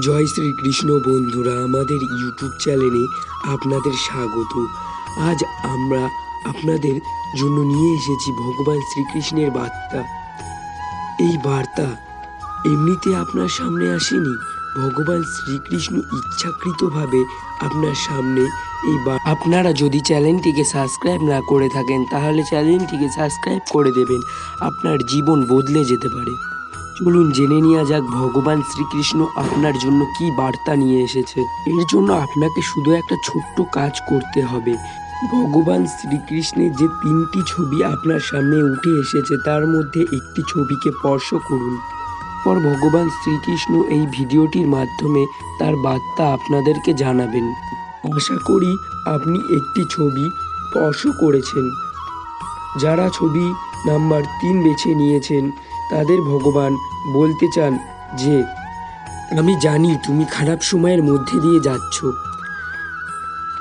জয় শ্রীকৃষ্ণ বন্ধুরা, আমাদের ইউটিউব চ্যানেলে আপনাদের স্বাগত। আজ আমরা আপনাদের জন্য নিয়ে এসেছি ভগবান শ্রীকৃষ্ণের বার্তা। এই বার্তা এমনিতে আপনার সামনে আসেনি, ভগবান শ্রীকৃষ্ণ ইচ্ছাকৃতভাবে আপনার সামনে আপনারা যদি চ্যানেলটিকে সাবস্ক্রাইব না করে থাকেন তাহলে চ্যানেলটিকে সাবস্ক্রাইব করে দেবেন, আপনার জীবন বদলে যেতে পারে। চলুন জেনে নেওয়া যাক ভগবান শ্রীকৃষ্ণ আপনার জন্য কি বার্তা নিয়ে এসেছে। এর জন্য আপনাকে শুধু একটা ছোট্ট কাজ করতে হবে। ভগবান শ্রীকৃষ্ণের যে 3টি ছবি আপনার সামনে উঠে এসেছে তার মধ্যে একটি ছবিকে স্পর্শ করুন। পর ভগবান শ্রীকৃষ্ণ এই ভিডিওটির মাধ্যমে তার বার্তা আপনাদেরকে জানাবেন। আশা করি আপনি একটি ছবি স্পর্শ করেছেন। যারা ছবি নাম্বার 3 বেছে নিয়েছেন তাদের ভগবান বলতে চান যে আমি জানি তুমি খারাপ সময়ের মধ্যে দিয়ে যাচ্ছ,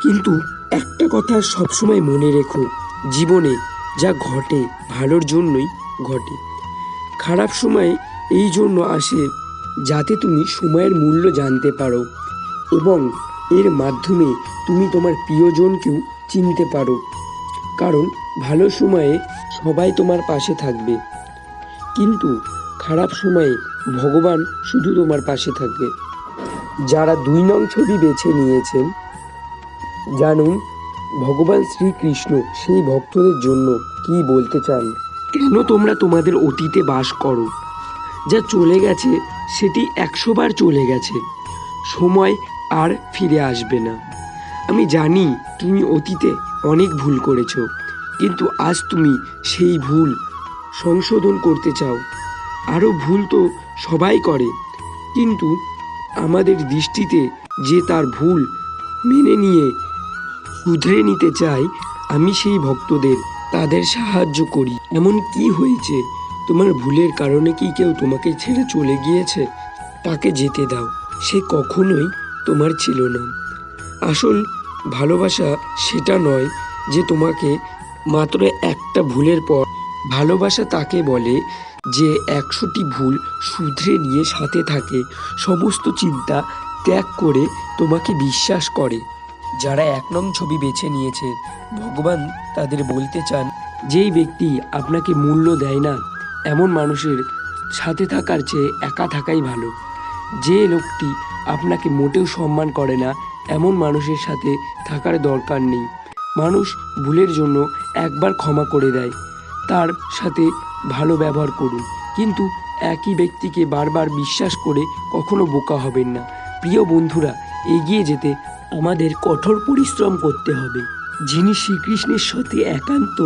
কিন্তু একটা কথা সবসময় মনে রেখো, জীবনে যা ঘটে ভালোর জন্যই ঘটে। খারাপ সময় এই জন্য আসে যাতে তুমি সময়ের মূল্য জানতে পারো এবং এর মাধ্যমে তুমি তোমার প্রিয়জনকেও চিনতে পারো। কারণ ভালো সময়ে সবাই তোমার পাশে থাকবে, কিন্তু খারাপ সময়ে ভগবান শুধু তোমার পাশে থাকবে। যারা 2 নং ছবি বেছে নিয়েছেন, জানুন ভগবান শ্রীকৃষ্ণ সেই ভক্তদের জন্য কি বলতে চান। কেন তোমরা তোমাদের অতীতে বাস করো? যা চলে গেছে সেটি 100 বার চলে গেছে, সময় আর ফিরে আসবে না। আমি জানি তুমি অতীতে অনেক ভুল করেছো, কিন্তু আজ তুমি সেই ভুল সংশোধন করতে চাও। আরও ভুল তো সবাই করে, কিন্তু আমাদের দৃষ্টিতে যে তার ভুল মেনে নিয়ে শুধরে নিতে চায়, আমি সেই ভক্তদের তাদের সাহায্য করি। এমন কি হয়েছে? তোমার ভুলের কারণে কি কেউ তোমাকে ছেড়ে চলে গিয়েছে? তাকে যেতে দাও, সে কখনোই তোমার ছিল না। আসল ভালোবাসা সেটা নয় যে তোমাকে মাত্র একটা ভুলের পর, ভালোবাসা তাকে বলে যে 100টি ভুল শুধরে নিয়ে সাথে থাকে, সমস্ত চিন্তা ত্যাগ করে তোমাকে বিশ্বাস করে। যারা 1 নং ছবি বেছে নিয়েছে, ভগবান তাদের বলতে চান, যেই ব্যক্তি আপনাকে মূল্য দেয় না এমন মানুষের সাথে থাকার চেয়ে একা থাকাই ভালো। যে লোকটি আপনাকে মোটেও সম্মান করে না এমন মানুষের সাথে থাকার দরকার নেই। মানুষ ভুলের জন্য একবার ক্ষমা করে দেয়, তার সাথে ভালো ব্যবহার করুন, কিন্তু একই ব্যক্তিকে বারবার বিশ্বাস করে কখনো বোকা হবেন না। প্রিয় বন্ধুরা, এগিয়ে যেতে আমাদের কঠোর পরিশ্রম করতে হবে। যিনি শ্রীকৃষ্ণের সাথে একান্ত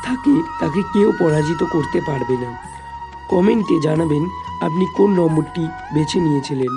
থাকে তাকে কেউ পরাজিত করতে পারবে না। কমেন্টে জানাবেন আপনি কোন নম্বরটি বেছে নিয়েছিলেন।